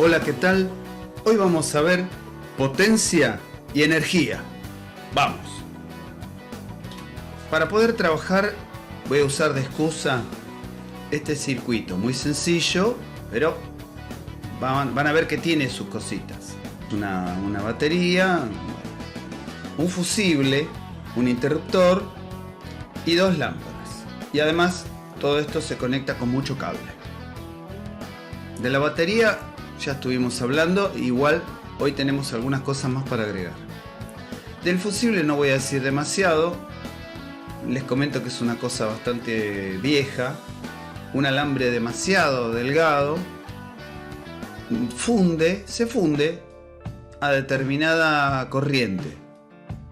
Hola, ¿qué tal? Hoy vamos a ver potencia y energía. Vamos. Para poder trabajar voy a usar de excusa este circuito muy sencillo, pero van a ver que tiene sus cositas. Una batería, un fusible, un interruptor y dos lámparas. Y además todo esto se conecta con mucho cable. De la batería ya estuvimos hablando, igual hoy tenemos algunas cosas más para agregar. Del fusible no voy a decir demasiado, les comento que es una cosa bastante vieja, un alambre demasiado delgado, se funde a determinada corriente,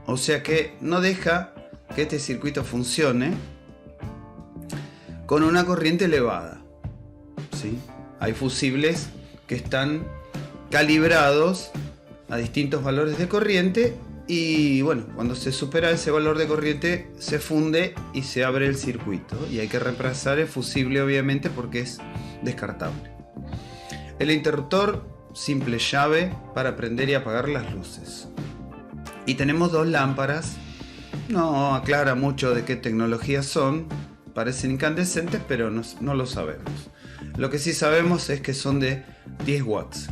o sea que no deja que este circuito funcione con una corriente elevada, ¿sí? Hay fusibles que están calibrados a distintos valores de corriente y bueno, cuando se supera ese valor de corriente se funde y se abre el circuito y hay que reemplazar el fusible obviamente porque es descartable. El interruptor, simple llave para prender y apagar las luces. Y tenemos dos lámparas, no aclara mucho de qué tecnología son, parecen incandescentes pero no lo sabemos. Lo que sí sabemos es que son de 10 watts.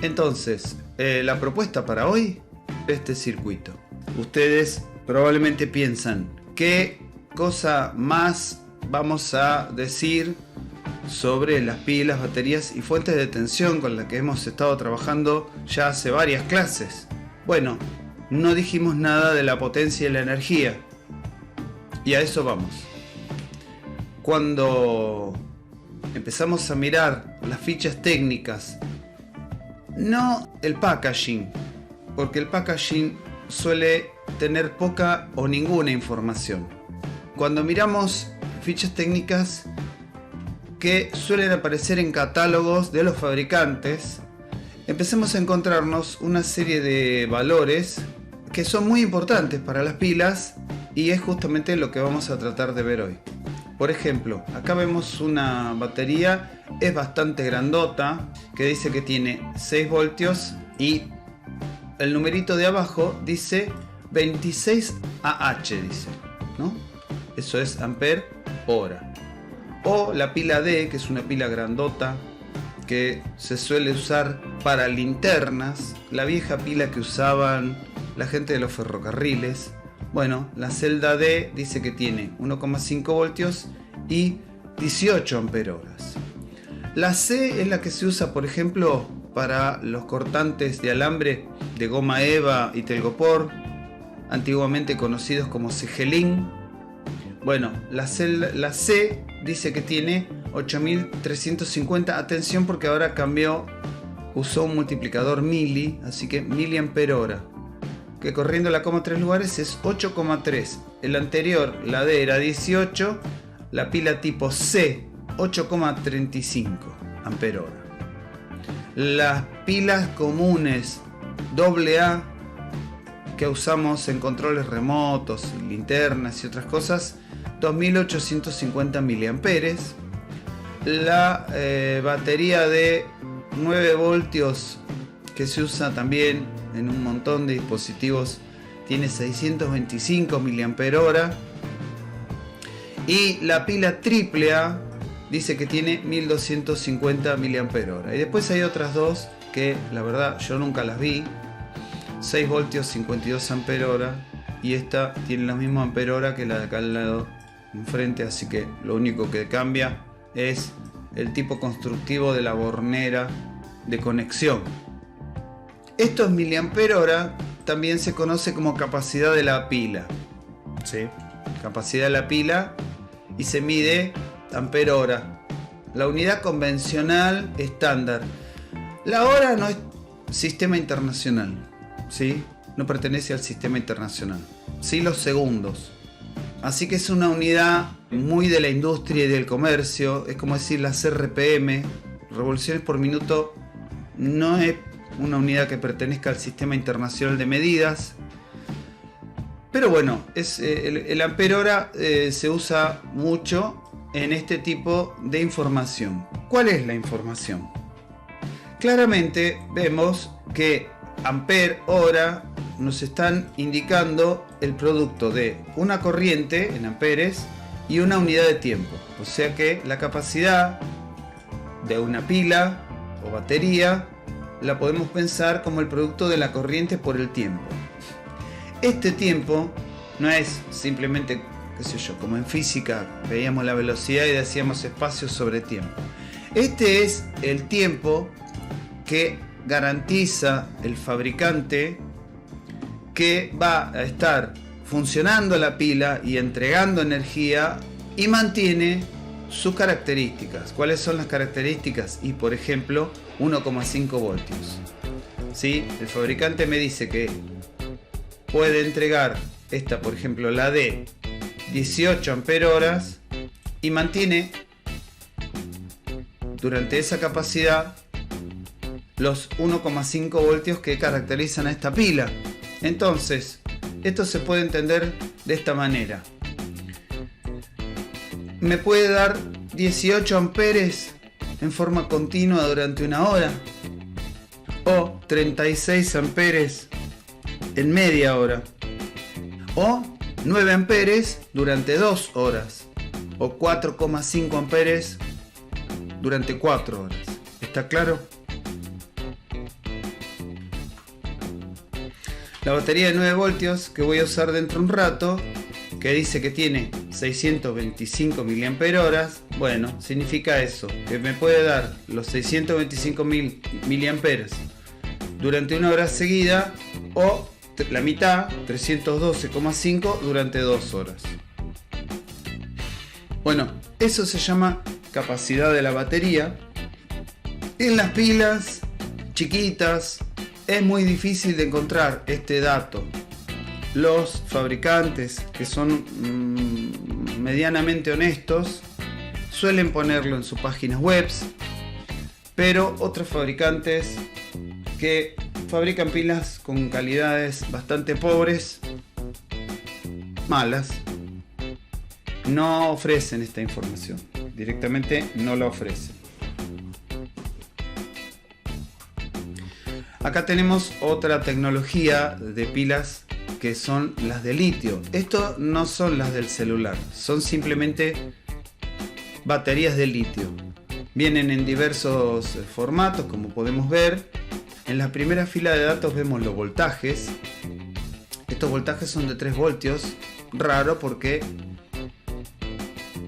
Entonces, la propuesta para hoy, este circuito. Ustedes probablemente piensan, ¿qué cosa más vamos a decir sobre las pilas, baterías y fuentes de tensión con las que hemos estado trabajando ya hace varias clases? Bueno, no dijimos nada de la potencia y la energía. Y a eso vamos. Cuando empezamos a mirar las fichas técnicas, no el packaging, porque el packaging suele tener poca o ninguna información. Cuando miramos fichas técnicas que suelen aparecer en catálogos de los fabricantes, empecemos a encontrarnos una serie de valores que son muy importantes para las pilas y es justamente lo que vamos a tratar de ver hoy. Por ejemplo, acá vemos una batería, es bastante grandota, que dice que tiene 6 voltios y el numerito de abajo dice 26 Ah, dice, ¿no? Eso es ampere hora. O la pila D, que es una pila grandota, que se suele usar para linternas, la vieja pila que usaban la gente de los ferrocarriles. Bueno, la celda D dice que tiene 1,5 voltios y 18 ampere horas. La C es la que se usa, por ejemplo, para los cortantes de alambre de goma eva y telgopor, antiguamente conocidos como cegelín. Bueno, la C dice que tiene 8350. Atención porque ahora cambió, usó un multiplicador mili, así que miliampere hora, que corriendo la coma 3 lugares es 8,3. El anterior, la D, era 18, la pila tipo C 8,35 ampere hora. Las pilas comunes AA que usamos en controles remotos, linternas y otras cosas, 2850 miliamperes. La batería de 9 voltios que se usa también en un montón de dispositivos tiene 625 miliampere hora. Y la pila AAA dice que tiene 1250 miliampere hora. Y después hay otras dos que la verdad yo nunca las vi. 6 voltios 52 ampere hora. Y esta tiene la misma ampere hora que la de acá al lado enfrente. Así que lo único que cambia es el tipo constructivo de la bornera de conexión. Estos miliampere hora también se conoce como capacidad de la pila. ¿Sí? Capacidad de la pila y se mide ampere hora. La unidad convencional estándar. La hora no es sistema internacional, ¿sí? No pertenece al sistema internacional. Sí, los segundos. Así que es una unidad muy de la industria y del comercio. Es como decir las RPM, revoluciones por minuto. No es una unidad que pertenezca al sistema internacional de medidas. Pero bueno, el ampere hora se usa mucho en este tipo de información. ¿Cuál es la información? Claramente vemos que ampere hora nos están indicando el producto de una corriente en amperes y una unidad de tiempo. O sea que la capacidad de una pila o batería la podemos pensar como el producto de la corriente por el tiempo. Este tiempo no es simplemente, qué sé yo, como en física veíamos la velocidad y decíamos espacio sobre tiempo. Este es el tiempo que garantiza el fabricante que va a estar funcionando la pila y entregando energía y mantiene sus características. ¿Cuáles son las características? Y por ejemplo 1,5 voltios. ¿Sí? El fabricante me dice que puede entregar esta, por ejemplo la de 18 ampere horas y mantiene durante esa capacidad los 1,5 voltios que caracterizan a esta pila. Entonces, esto se puede entender de esta manera. Me puede dar 18 amperes en forma continua durante una hora, o 36 amperes en media hora, o 9 amperes durante 2 horas, o 4,5 amperes durante 4 horas. ¿Está claro? La batería de 9 voltios que voy a usar dentro de un rato, que dice que tiene 625 mAh, bueno, significa eso, que me puede dar los 625 mAh durante una hora seguida, o la mitad, 312,5 durante 2 horas. Bueno, eso se llama capacidad de la batería. En las pilas chiquitas es muy difícil de encontrar este dato. Los fabricantes que son medianamente honestos suelen ponerlo en sus páginas web, pero otros fabricantes que fabrican pilas con calidades bastante pobres, malas, no ofrecen esta información, directamente no la ofrecen. Acá tenemos otra tecnología de pilas que son las de litio. Esto no son las del celular, son simplemente baterías de litio. Vienen en diversos formatos, como podemos ver. En la primera fila de datos vemos los voltajes. Estos voltajes son de 3 voltios, raro porque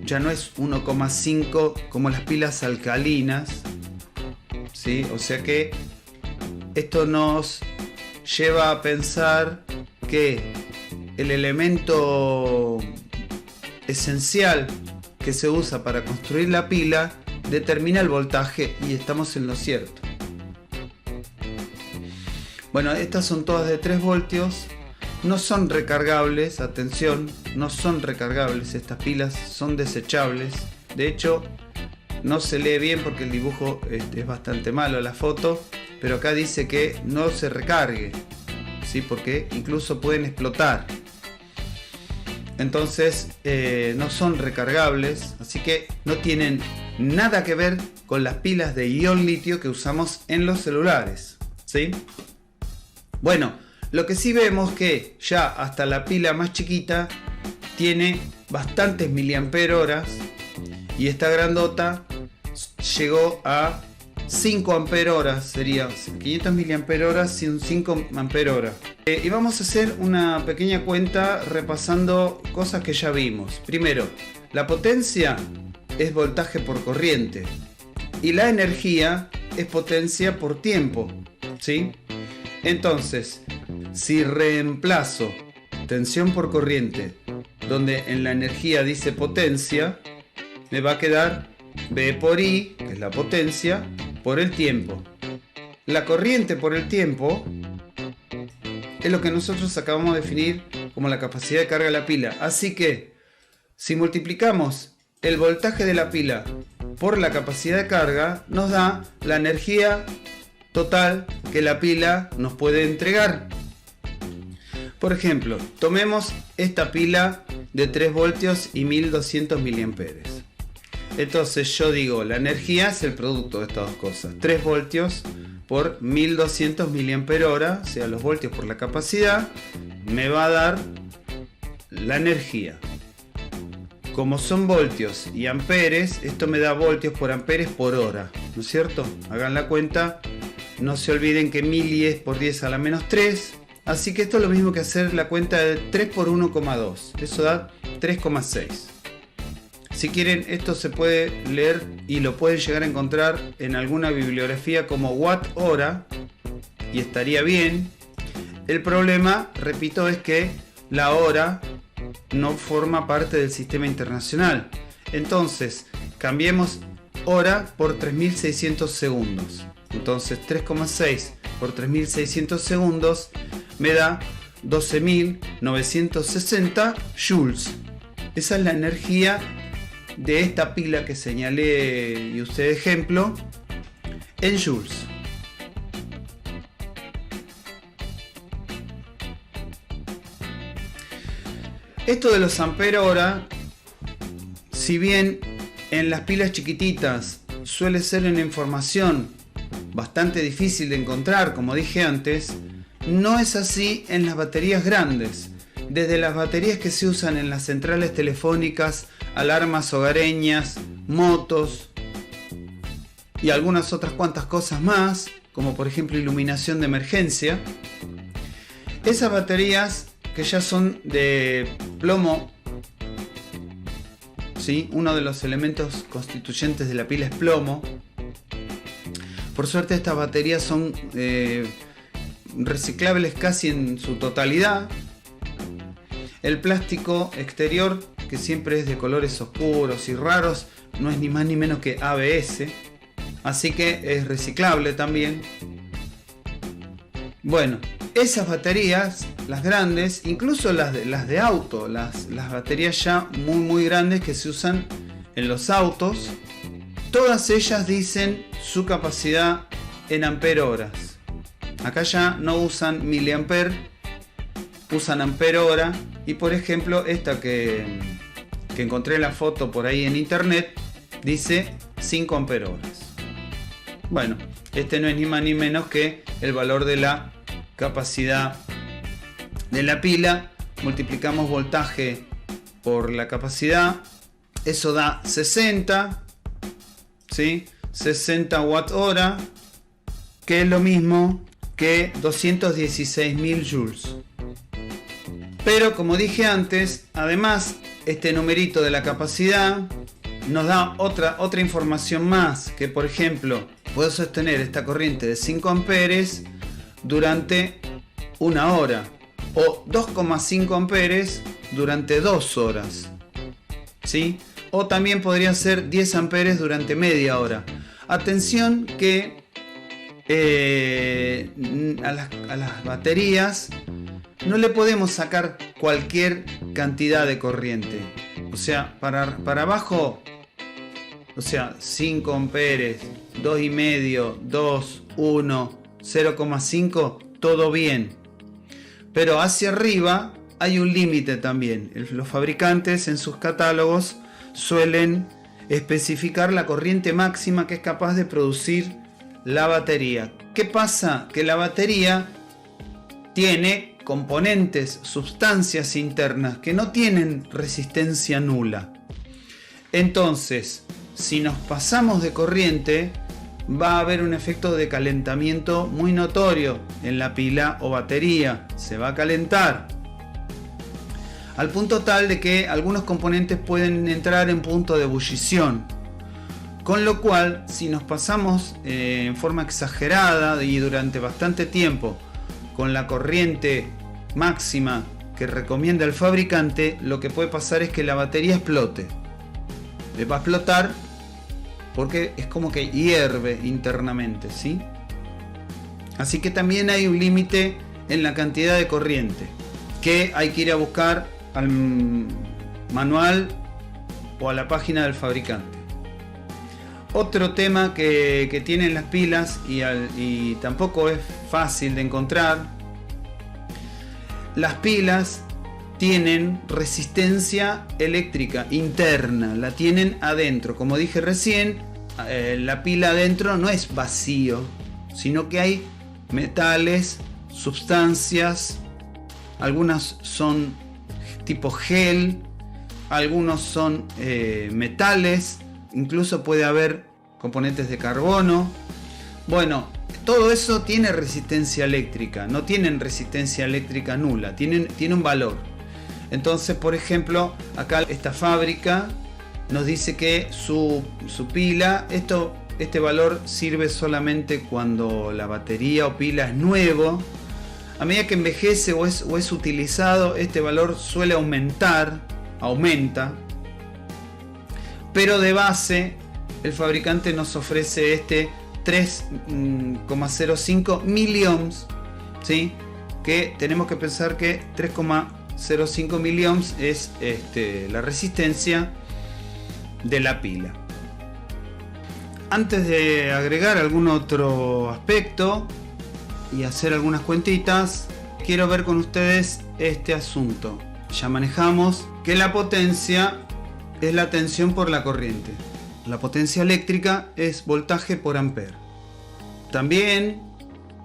ya no es 1,5 como las pilas alcalinas, ¿sí? O sea que esto nos lleva a pensar que el elemento esencial que se usa para construir la pila determina el voltaje, y estamos en lo cierto. Bueno, estas son todas de 3 voltios, no son recargables, atención, no son recargables, estas pilas son desechables. De hecho, no se lee bien porque el dibujo es bastante malo, la foto, pero acá dice que no se recargue, ¿sí? Porque incluso pueden explotar. Entonces no son recargables, así que no tienen nada que ver con las pilas de ion litio que usamos en los celulares, ¿sí? Bueno, lo que sí vemos que ya hasta la pila más chiquita tiene bastantes miliampere horas, y esta grandota llegó a 5 ampere horas, sería 500 miliampere horas y un 5 ampere hora. Y vamos a hacer una pequeña cuenta repasando cosas que ya vimos. Primero, la potencia es voltaje por corriente y la energía es potencia por tiempo, ¿sí? Entonces, si reemplazo tensión por corriente, donde en la energía dice potencia, me va a quedar V por I, que es la potencia, por el tiempo. La corriente por el tiempo es lo que nosotros acabamos de definir como la capacidad de carga de la pila. Así que, si multiplicamos el voltaje de la pila por la capacidad de carga, nos da la energía total que la pila nos puede entregar. Por ejemplo, tomemos esta pila de 3 voltios y 1200 miliamperes. Entonces yo digo, la energía es el producto de estas dos cosas. 3 voltios por 1200 mAh, o sea, los voltios por la capacidad, me va a dar la energía. Como son voltios y amperes, esto me da voltios por amperes por hora, ¿no es cierto? Hagan la cuenta, no se olviden que 1000 es por 10 a la menos 3, así que esto es lo mismo que hacer la cuenta de 3 por 1,2, eso da 3,6. Si quieren, esto se puede leer y lo pueden llegar a encontrar en alguna bibliografía como watt hora y estaría bien. El problema, repito, es que la hora no forma parte del sistema internacional. Entonces, cambiemos hora por 3600 segundos. Entonces, 3,6 por 3600 segundos me da 12.960 joules. Esa es la energía de esta pila que señalé y usé de ejemplo en joules. Esto de los ampere hora, si bien en las pilas chiquititas suele ser una información bastante difícil de encontrar, como dije antes, no es así en las baterías grandes. Desde las baterías que se usan en las centrales telefónicas, alarmas hogareñas, motos y algunas otras cuantas cosas más, como por ejemplo iluminación de emergencia. Esas baterías que ya son de plomo, ¿sí? Uno de los elementos constituyentes de la pila es plomo. Por suerte estas baterías son reciclables casi en su totalidad. El plástico exterior, que siempre es de colores oscuros y raros, no es ni más ni menos que ABS, así que es reciclable también. Bueno, esas baterías, las grandes, incluso las de auto, las baterías ya muy grandes que se usan en los autos, todas ellas dicen su capacidad en ampere horas. Acá ya no usan miliamper, usan ampere hora. Y por ejemplo, esta que encontré la foto por ahí en internet, dice 5 ampere horas. Bueno, este no es ni más ni menos que el valor de la capacidad de la pila. Multiplicamos voltaje por la capacidad, eso da 60, ¿sí? 60 watt hora, que es lo mismo que 216.000 joules. Pero como dije antes, además este numerito de la capacidad nos da otra información más, que por ejemplo puedo sostener esta corriente de 5 amperes durante 1 hora o 2,5 amperes durante 2 horas, ¿sí? O también podría ser 10 amperes durante media hora. Atención que a las baterías no le podemos sacar cualquier cantidad de corriente. O sea, para abajo, o sea, 5 amperes, 2,5, 2, 1, 0,5, todo bien. Pero hacia arriba hay un límite también. Los fabricantes en sus catálogos suelen especificar la corriente máxima que es capaz de producir la batería. ¿Qué pasa? Que la batería tiene componentes, sustancias internas que no tienen resistencia nula. Entonces, si nos pasamos de corriente, va a haber un efecto de calentamiento muy notorio en la pila o batería. Se va a calentar al punto tal de que algunos componentes pueden entrar en punto de ebullición. Con lo cual, si nos pasamos en forma exagerada y durante bastante tiempo con la corriente máxima que recomienda el fabricante, lo que puede pasar es que la batería explote. Le va a explotar porque es como que hierve internamente, ¿sí? Así que también hay un límite en la cantidad de corriente que hay que ir a buscar al manual o a la página del fabricante. Otro tema que tienen las pilas y tampoco es fácil de encontrar. Las pilas tienen resistencia eléctrica interna, la tienen adentro. Como dije recién, la pila adentro no es vacío, sino que hay metales, sustancias, algunas son tipo gel, algunos son metales, incluso puede haber componentes de carbono. Bueno, todo eso tiene resistencia eléctrica, no tienen resistencia eléctrica nula, tiene un valor. Entonces, por ejemplo, acá esta fábrica nos dice que su pila, este valor sirve solamente cuando la batería o pila es nuevo. A medida que envejece o es utilizado, este valor suele aumenta. Pero de base, el fabricante nos ofrece este 3,05 miliohms, ¿sí? Que tenemos que pensar que 3,05 miliohms es la resistencia de la pila. Antes de agregar algún otro aspecto y hacer algunas cuentitas, quiero ver con ustedes este asunto. Ya manejamos que la potencia es la tensión por la corriente. La potencia eléctrica es voltaje por ampere. También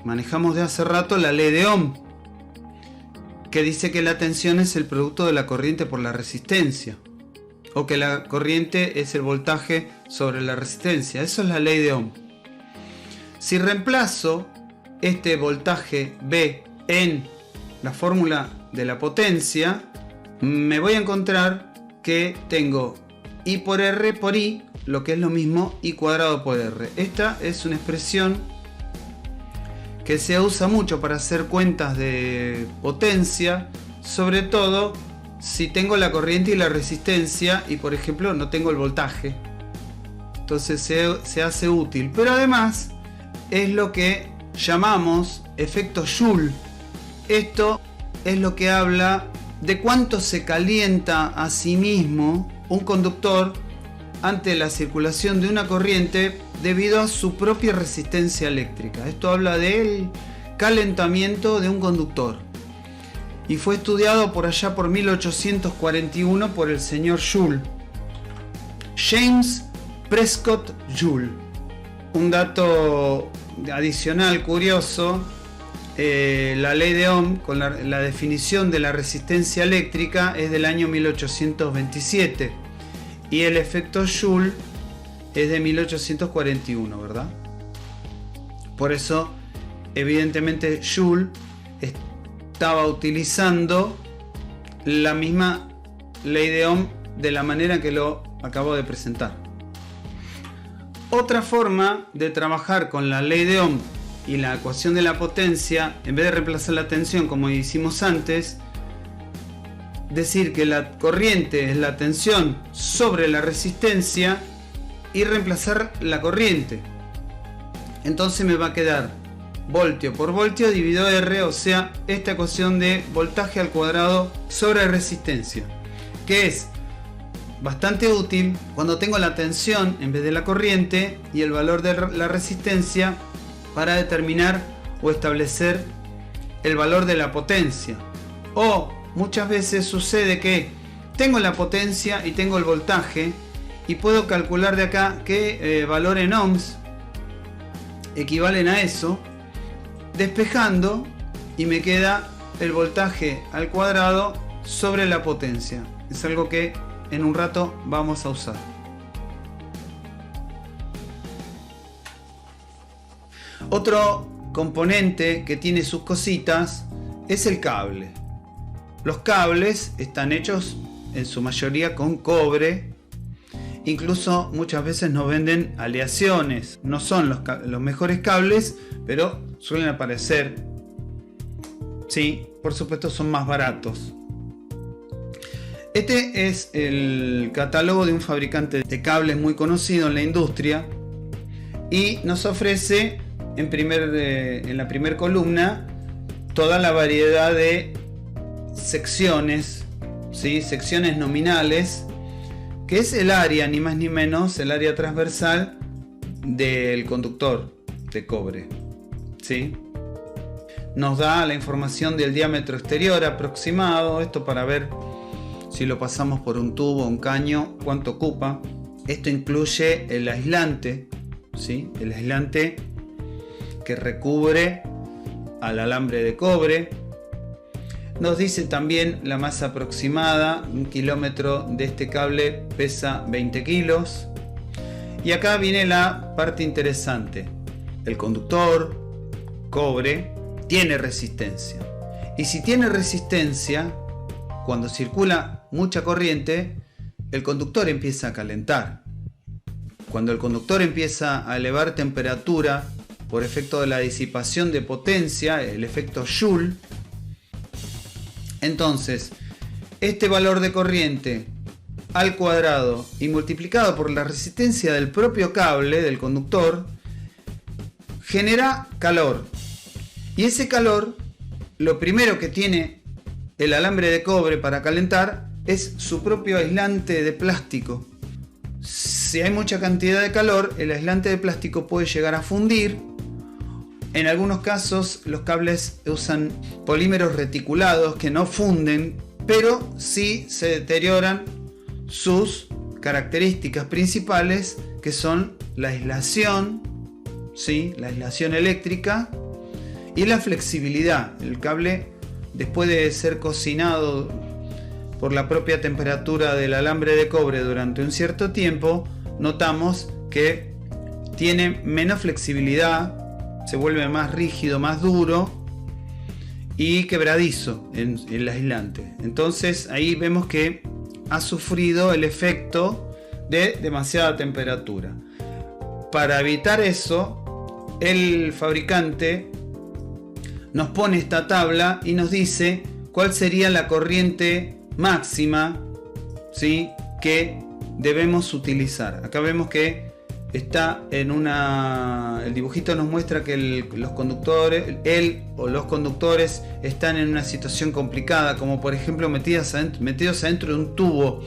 manejamos de hace rato la ley de Ohm, que dice que la tensión es el producto de la corriente por la resistencia, o que la corriente es el voltaje sobre la resistencia. Eso es la ley de Ohm. Si reemplazo este voltaje V en la fórmula de la potencia, me voy a encontrar que tengo I por R por I, lo que es lo mismo I cuadrado por R. Esta es una expresión que se usa mucho para hacer cuentas de potencia, sobre todo si tengo la corriente y la resistencia y, por ejemplo, no tengo el voltaje. Entonces se hace útil, pero además es lo que llamamos efecto Joule. Esto es lo que habla de cuánto se calienta a sí mismo un conductor ante la circulación de una corriente debido a su propia resistencia eléctrica. Esto habla del calentamiento de un conductor y fue estudiado por allá por 1841 por el señor Joule, James Prescott Joule. Un dato adicional curioso: la ley de Ohm con la definición de la resistencia eléctrica es del año 1827 y el efecto Joule es de 1841, ¿verdad? Por eso, evidentemente, Joule estaba utilizando la misma ley de Ohm de la manera que lo acabo de presentar. Otra forma de trabajar con la ley de Ohm y la ecuación de la potencia, en vez de reemplazar la tensión como hicimos antes, decir que la corriente es la tensión sobre la resistencia y reemplazar la corriente. Entonces me va a quedar voltio por voltio dividido R, o sea, esta ecuación de voltaje al cuadrado sobre resistencia, que es bastante útil cuando tengo la tensión en vez de la corriente y el valor de la resistencia para determinar o establecer el valor de la potencia. O muchas veces sucede que tengo la potencia y tengo el voltaje y puedo calcular de acá qué valor en ohms equivalen a eso, despejando, y me queda el voltaje al cuadrado sobre la potencia. Es algo que en un rato vamos a usar. Otro componente que tiene sus cositas es el cable. Los cables están hechos en su mayoría con cobre. Incluso muchas veces nos venden aleaciones. No son los mejores cables, pero suelen aparecer. Sí, por supuesto son más baratos. Este es el catálogo de un fabricante de cables muy conocido en la industria y nos ofrece en la primera columna toda la variedad de secciones, ¿sí? Secciones nominales, que es el área, ni más ni menos, el área transversal del conductor de cobre, ¿sí? nos da la información del diámetro exterior aproximado, esto para ver si lo pasamos por un tubo o un caño, cuánto ocupa. Esto incluye el aislante, ¿sí? El aislante que recubre al alambre de cobre. Nos dice también la masa aproximada, 1 kilómetro de este cable pesa 20 kilos. Y acá viene la parte interesante. El conductor, cobre, tiene resistencia. Y si tiene resistencia, cuando circula mucha corriente, el conductor empieza a calentar. Cuando el conductor empieza a elevar temperatura por efecto de la disipación de potencia, el efecto Joule, entonces este valor de corriente al cuadrado y multiplicado por la resistencia del propio cable del conductor genera calor. Y ese calor, lo primero que tiene el alambre de cobre para calentar es su propio aislante de plástico. Si hay mucha cantidad de calor, el aislante de plástico puede llegar a fundir. En algunos casos los cables usan polímeros reticulados que no funden, pero sí se deterioran sus características principales, que son la aislación, ¿sí? La aislación eléctrica y la flexibilidad. El cable, después de ser cocinado por la propia temperatura del alambre de cobre durante un cierto tiempo, notamos que tiene menos flexibilidad, se vuelve más rígido, más duro y quebradizo en el aislante. Entonces ahí vemos que ha sufrido el efecto de demasiada temperatura. Para evitar eso, el fabricante nos pone esta tabla y nos dice cuál sería la corriente máxima, ¿sí?, que debemos utilizar. Acá vemos que está en el dibujito nos muestra que los conductores están en una situación complicada, como por ejemplo metidos adentro de un tubo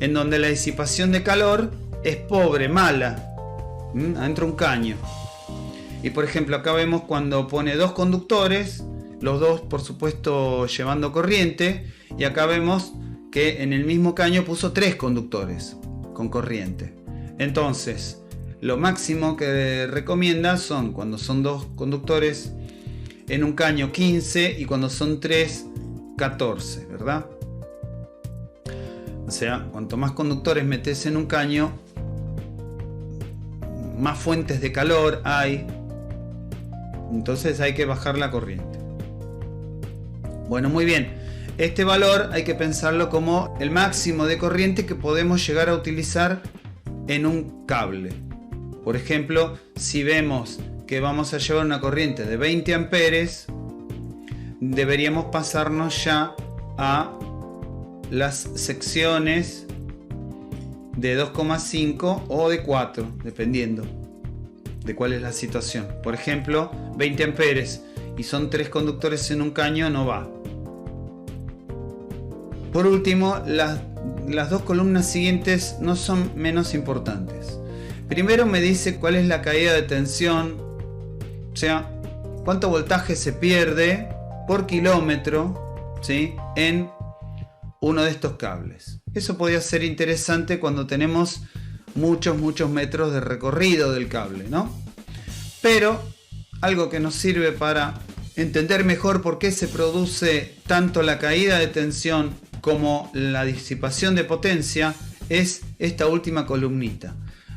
en donde la disipación de calor es pobre, mala, adentro de un caño. Y por ejemplo acá vemos cuando pone dos conductores, los dos por supuesto llevando corriente, y acá vemos que en el mismo caño puso 3 conductores con corriente. Entonces lo máximo que recomienda son cuando son 2 conductores en un caño 15 y cuando son 3 14, ¿verdad? O sea, cuanto más conductores metes en un caño, más fuentes de calor hay, entonces hay que bajar la corriente. Bueno, muy bien, este valor hay que pensarlo como el máximo de corriente que podemos llegar a utilizar en un cable. Por ejemplo, si vemos que vamos a llevar una corriente de 20 amperes, deberíamos pasarnos ya a las secciones de 2,5 o de 4, dependiendo de cuál es la situación. Por ejemplo, 20 amperes y son 3 conductores en un caño, no va. Por último, las 2 columnas siguientes no son menos importantes. Primero me dice cuál es la caída de tensión, o sea, cuánto voltaje se pierde por kilómetro, ¿sí?, en uno de estos cables. Eso podría ser interesante cuando tenemos muchos metros de recorrido del cable, ¿no? Pero algo que nos sirve para entender mejor por qué se produce tanto la caída de tensión como la disipación de potencia es esta última columnita.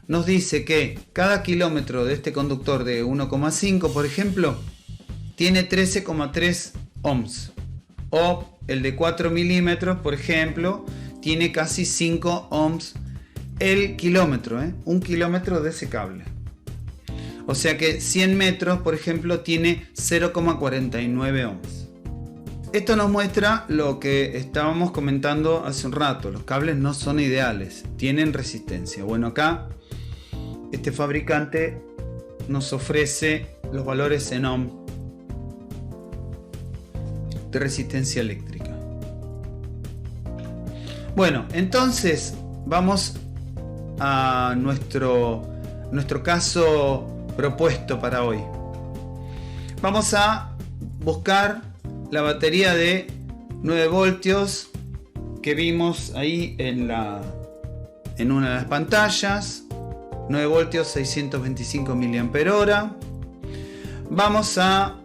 Nos dice que cada kilómetro de este conductor de 1,5, por ejemplo, tiene 13,3 ohms. O el de 4 milímetros, por ejemplo, tiene casi 5 ohms el kilómetro, un kilómetro de ese cable. O sea que 100 metros, por ejemplo, tiene 0,49 ohms. Esto nos muestra lo que estábamos comentando hace un rato. Los cables no son ideales, tienen resistencia. Bueno, acá este fabricante nos ofrece los valores en ohm de resistencia eléctrica. Bueno, entonces vamos a nuestro caso propuesto para hoy. Vamos a buscar la batería de 9 voltios que vimos ahí en una de las pantallas. 9 voltios, 625 mAh. Vamos a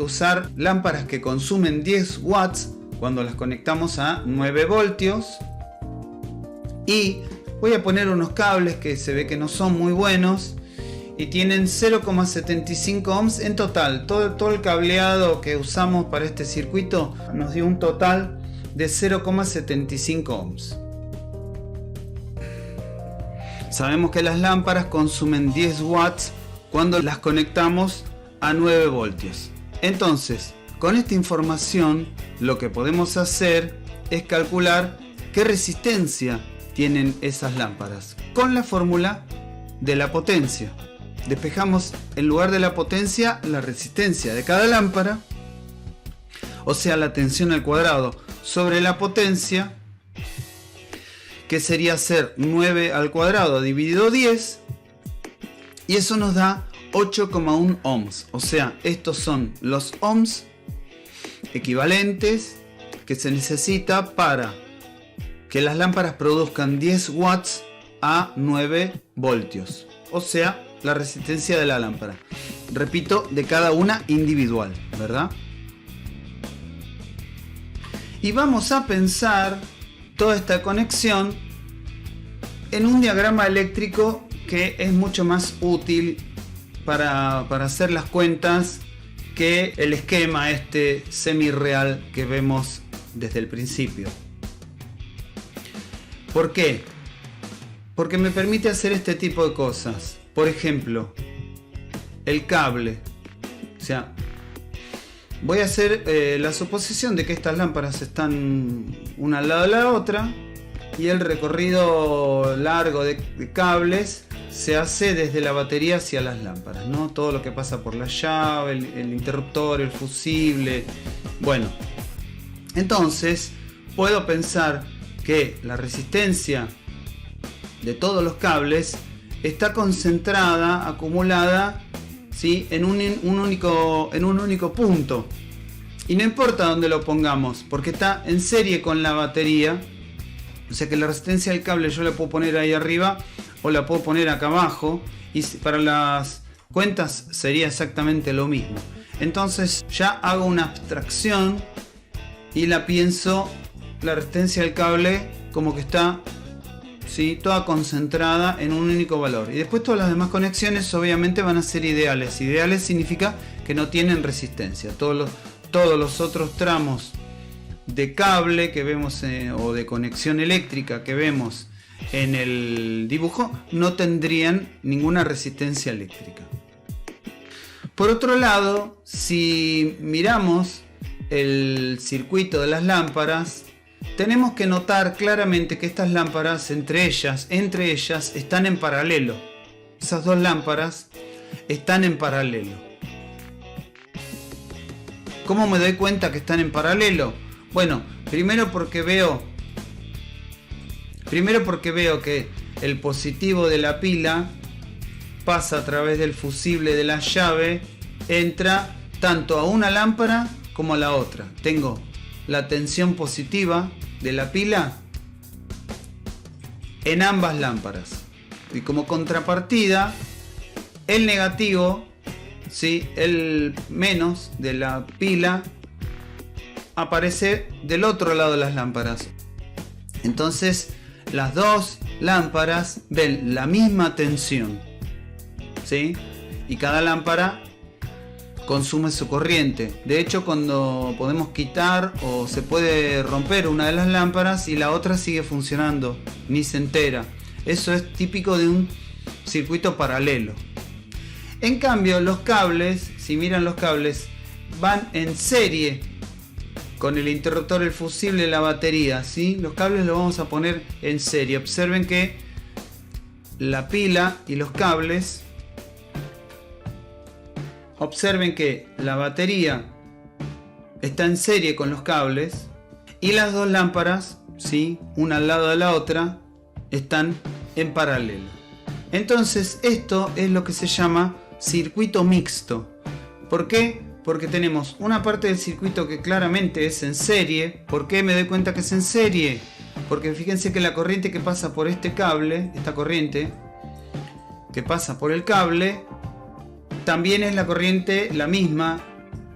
usar lámparas que consumen 10 watts cuando las conectamos a 9 voltios. Y voy a poner unos cables que se ve que no son muy buenos y tienen 0,75 ohms en total. Todo el cableado que usamos para este circuito nos dio un total de 0,75 ohms. Sabemos que las lámparas consumen 10 watts cuando las conectamos a 9 voltios. Entonces, con esta información, lo que podemos hacer es calcular qué resistencia tienen esas lámparas con la fórmula de la potencia. Despejamos en lugar de la potencia la resistencia de cada lámpara, o sea, la tensión al cuadrado sobre la potencia, que sería hacer 9 al cuadrado dividido 10, y eso nos da 8,1 ohms. O sea, estos son los ohms equivalentes que se necesita para que las lámparas produzcan 10 watts a 9 voltios. O sea, la resistencia de la lámpara. Repito, de cada una individual, ¿verdad? Y vamos a pensar toda esta conexión en un diagrama eléctrico que es mucho más útil para hacer las cuentas que el esquema este semi-real que vemos desde el principio. ¿Por qué? Porque me permite hacer este tipo de cosas. Por ejemplo, el cable. O sea, voy a hacer la suposición de que estas lámparas están una al lado de la otra y el recorrido largo de cables se hace desde la batería hacia las lámparas, ¿no? Todo lo que pasa por la llave, el interruptor, el fusible. Bueno, entonces puedo pensar que la resistencia de todos los cables está concentrada, acumulada, ¿sí?, en un único punto. Y no importa dónde lo pongamos, porque está en serie con la batería. O sea que la resistencia del cable yo la puedo poner ahí arriba o la puedo poner acá abajo. Y para las cuentas sería exactamente lo mismo. Entonces ya hago una abstracción y la pienso, la resistencia del cable como que está, ¿sí?, toda concentrada en un único valor. Y después todas las demás conexiones obviamente van a ser ideales. Ideales significa que no tienen resistencia. Todos los otros tramos de cable que vemos o de conexión eléctrica que vemos en el dibujo no tendrían ninguna resistencia eléctrica. Por otro lado, si miramos el circuito de las lámparas, tenemos que notar claramente que estas lámparas entre ellas están en paralelo. Esas dos lámparas están en paralelo. ¿Cómo me doy cuenta que están en paralelo? Bueno, primero porque veo que el positivo de la pila pasa a través del fusible de la llave, entra tanto a una lámpara como a la otra. Tengo la tensión positiva de la pila en ambas lámparas. Y como contrapartida, el negativo, ¿sí?, el menos de la pila, aparece del otro lado de las lámparas. Entonces las dos lámparas ven la misma tensión, ¿sí?, y cada lámpara consume su corriente. De hecho, cuando podemos quitar o se puede romper una de las lámparas y la otra sigue funcionando, ni se entera. Eso es típico de un circuito paralelo. En cambio, los cables, si miran los cables, van en serie con el interruptor, el fusible, la batería, ¿sí? Los cables los vamos a poner en serie. Observen que la pila y los cables, observen que la batería está en serie con los cables y las dos lámparas, ¿sí?, una al lado de la otra, están en paralelo. Entonces esto es lo que se llama circuito mixto. ¿Por qué? Porque tenemos una parte del circuito que claramente es en serie. ¿Por qué me doy cuenta que es en serie? Porque fíjense que la corriente que pasa por este cable, esta corriente que pasa por el cable, también es la corriente la misma.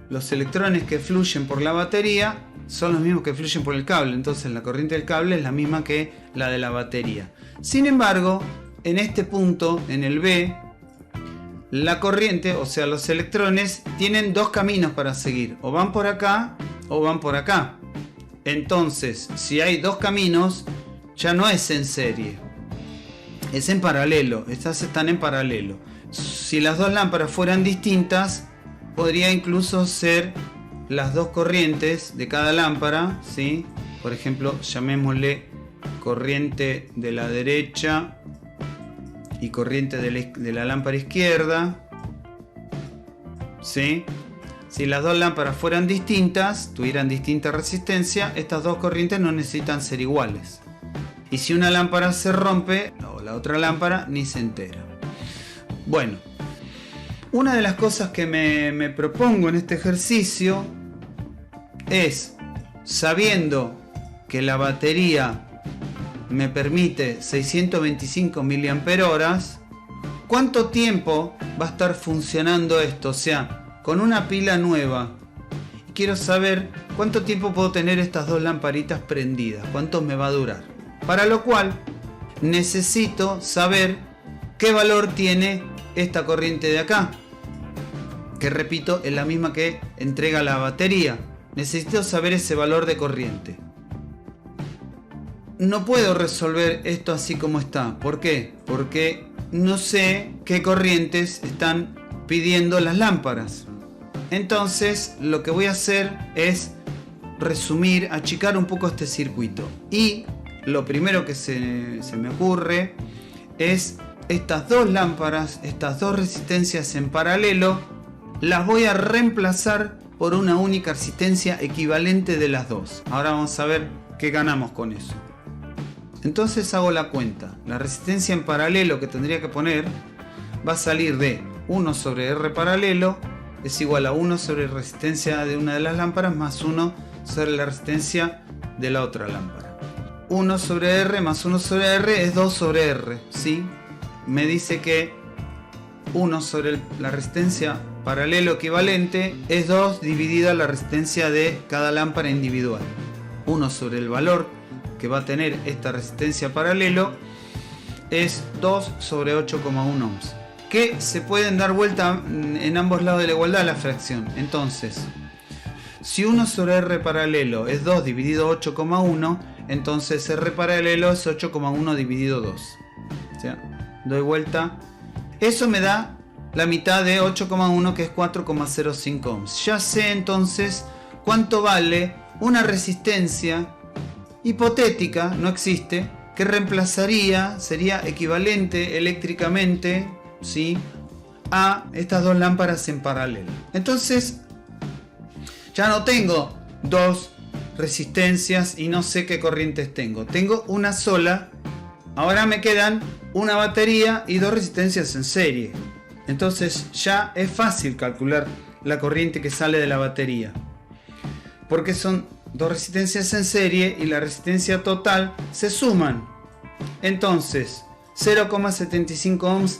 Los electrones que fluyen por la batería son los mismos que fluyen por el cable. Entonces la corriente del cable es la misma que la de la batería. Sin embargo, en este punto, en el B, la corriente, o sea los electrones, tienen dos caminos para seguir. O van por acá o van por acá. Entonces, si hay dos caminos, ya no es en serie. Es en paralelo. Estas están en paralelo. Si las dos lámparas fueran distintas, podría incluso ser las dos corrientes de cada lámpara, ¿sí? Por ejemplo, llamémosle corriente de la derecha y corriente de la lámpara izquierda, ¿sí? Si las dos lámparas fueran distintas, tuvieran distinta resistencia, estas dos corrientes no necesitan ser iguales. Y si una lámpara se rompe, o la otra lámpara ni se entera. Bueno, una de las cosas que me propongo en este ejercicio es, sabiendo que la batería me permite 625 mAh, ¿cuánto tiempo va a estar funcionando esto? O sea, con una pila nueva. Quiero saber cuánto tiempo puedo tener estas dos lamparitas prendidas, cuánto me va a durar. Para lo cual necesito saber qué valor tiene esta corriente de acá, que repito es la misma que entrega la batería. Necesito saber ese valor de corriente. No puedo resolver esto así como está. ¿Por qué? Porque no sé qué corrientes están pidiendo las lámparas. Entonces lo que voy a hacer es resumir, achicar un poco este circuito. Y lo primero que se me ocurre es estas dos lámparas, estas dos resistencias en paralelo, las voy a reemplazar por una única resistencia equivalente de las dos. Ahora vamos a ver qué ganamos con eso. Entonces hago la cuenta. La resistencia en paralelo que tendría que poner va a salir de 1 sobre R paralelo es igual a 1 sobre resistencia de una de las lámparas más 1 sobre la resistencia de la otra lámpara. 1 sobre R más 1 sobre R es 2 sobre R, ¿sí? Me dice que 1 sobre la resistencia paralelo equivalente es 2 dividida la resistencia de cada lámpara individual. 1 sobre el valor que va a tener esta resistencia paralelo es 2 sobre 8,1 ohms, que se pueden dar vuelta en ambos lados de la igualdad la fracción. Entonces, si 1 sobre R paralelo es 2 dividido 8,1, entonces R paralelo es 8,1 dividido 2. O sea, doy vuelta. Eso me da la mitad de 8,1, que es 4,05 ohms. Ya sé entonces cuánto vale una resistencia hipotética, no existe, que reemplazaría, sería equivalente eléctricamente, ¿sí?, a estas dos lámparas en paralelo. Entonces ya no tengo dos resistencias y no sé qué corrientes tengo. Tengo una sola. Ahora me quedan una batería y dos resistencias en serie. Entonces ya es fácil calcular la corriente que sale de la batería, porque son dos resistencias en serie y la resistencia total se suman. Entonces 0,75 ohms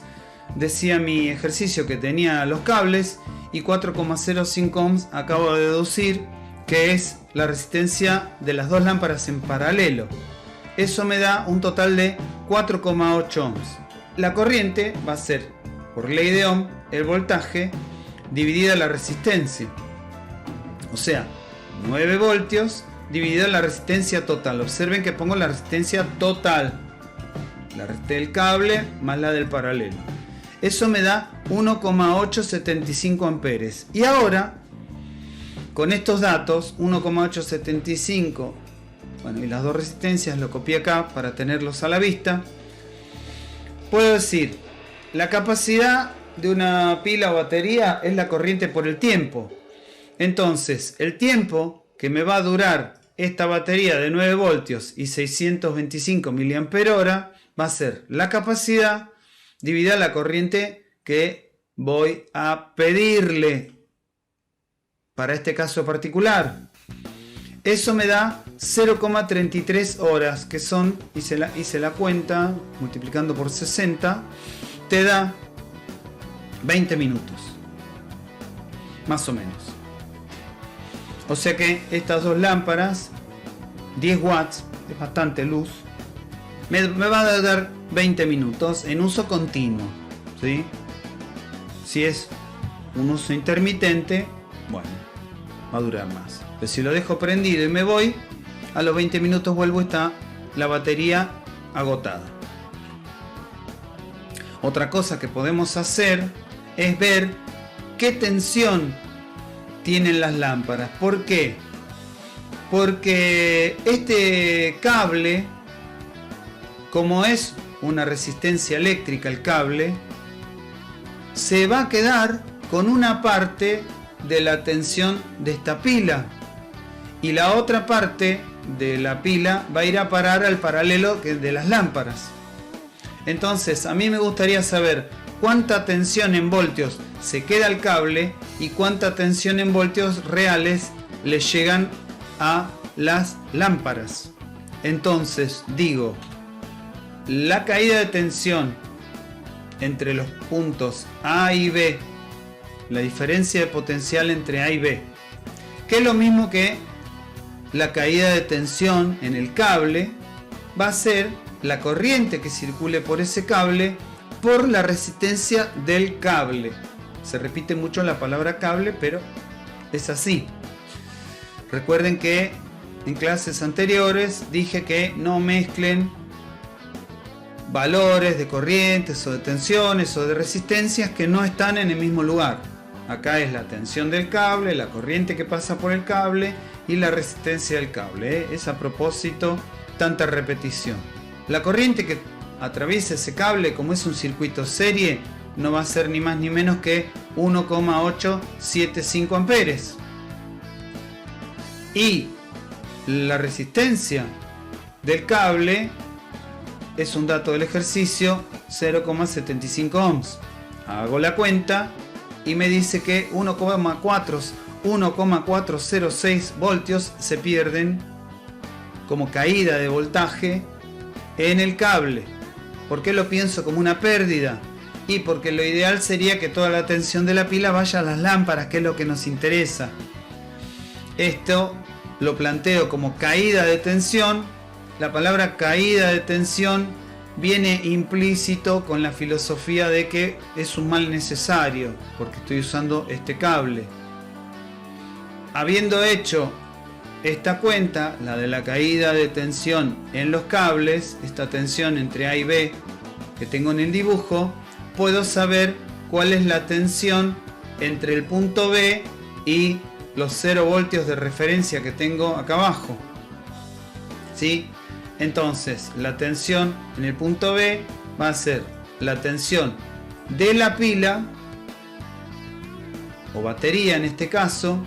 decía mi ejercicio que tenía los cables, y 4,05 ohms acabo de deducir que es la resistencia de las dos lámparas en paralelo. Eso me da un total de 4,8 ohms. La corriente va a ser, por ley de Ohm, el voltaje dividida la resistencia. O sea, 9 voltios dividido la resistencia total. Observen que pongo la resistencia total, la resistencia del cable más la del paralelo. Eso me da 1,875 amperes. Y ahora, con estos datos, 1,875, bueno, y las dos resistencias, lo copié acá para tenerlos a la vista, puedo decir, la capacidad de una pila o batería es la corriente por el tiempo. Entonces, el tiempo que me va a durar esta batería de 9 voltios y 625 mAh va a ser la capacidad dividida la corriente que voy a pedirle. para este caso particular. Eso me da 0,33 horas, que son, hice la cuenta, multiplicando por 60, te da 20 minutos, más o menos. O sea que estas dos lámparas, 10 watts, es bastante luz, me va a dar 20 minutos en uso continuo, ¿sí? Si es un uso intermitente, bueno, va a durar más. Pero si lo dejo prendido y me voy, a los 20 minutos vuelvo y está la batería agotada. Otra cosa que podemos hacer es ver qué tensión tienen las lámparas. ¿Por qué? Porque este cable, como es una resistencia eléctrica el cable, se va a quedar con una parte de la tensión de esta pila y la otra parte de la pila va a ir a parar al paralelo de las lámparas. Entonces a mí me gustaría saber cuánta tensión en voltios se queda al cable y cuánta tensión en voltios reales le llegan a las lámparas. Entonces digo, la caída de tensión entre los puntos A y B, la diferencia de potencial entre A y B, que es lo mismo que la caída de tensión en el cable, va a ser la corriente que circule por ese cable por la resistencia del cable. Se repite mucho la palabra cable, pero es así. Recuerden que en clases anteriores dije que no mezclen valores de corrientes o de tensiones o de resistencias que no están en el mismo lugar. Acá es la tensión del cable, la corriente que pasa por el cable y la resistencia del cable. Es a propósito tanta repetición. La corriente que atraviesa ese cable, como es un circuito serie, no va a ser ni más ni menos que 1,875 amperes. Y la resistencia del cable es un dato del ejercicio, 0,75 ohms. Hago la cuenta y me dice que 1,406 voltios se pierden como caída de voltaje en el cable. ¿Por qué lo pienso como una pérdida? Y porque lo ideal sería que toda la tensión de la pila vaya a las lámparas, que es lo que nos interesa. Esto lo planteo como caída de tensión. La palabra caída de tensión viene implícito con la filosofía de que es un mal necesario, porque estoy usando este cable. Habiendo hecho esta cuenta, la de la caída de tensión en los cables, esta tensión entre A y B que tengo en el dibujo, puedo saber cuál es la tensión entre el punto B y los 0 voltios de referencia que tengo acá abajo. ¿Sí? Entonces, la tensión en el punto B va a ser la tensión de la pila, o batería en este caso,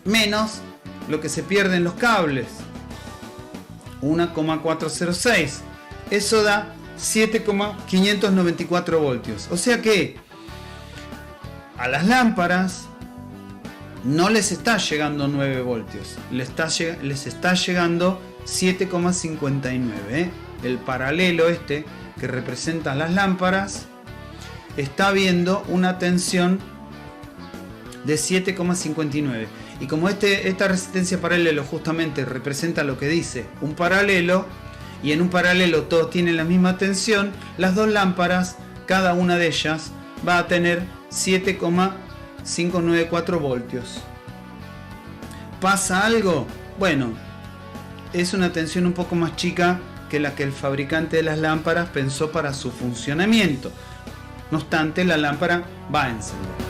menos lo que se pierde en los cables, 1,406. Eso da 7,594 voltios. O sea que a las lámparas no les está llegando 9 voltios, les está llegando 7,59. El paralelo este que representa las lámparas está viendo una tensión de 7,59. Y como esta resistencia paralelo justamente representa lo que dice un paralelo, y en un paralelo todos tienen la misma tensión, las dos lámparas, cada una de ellas va a tener 7,594 voltios. ¿Pasa algo? Bueno, es una tensión un poco más chica que la que el fabricante de las lámparas pensó para su funcionamiento. No obstante, la lámpara va a encender.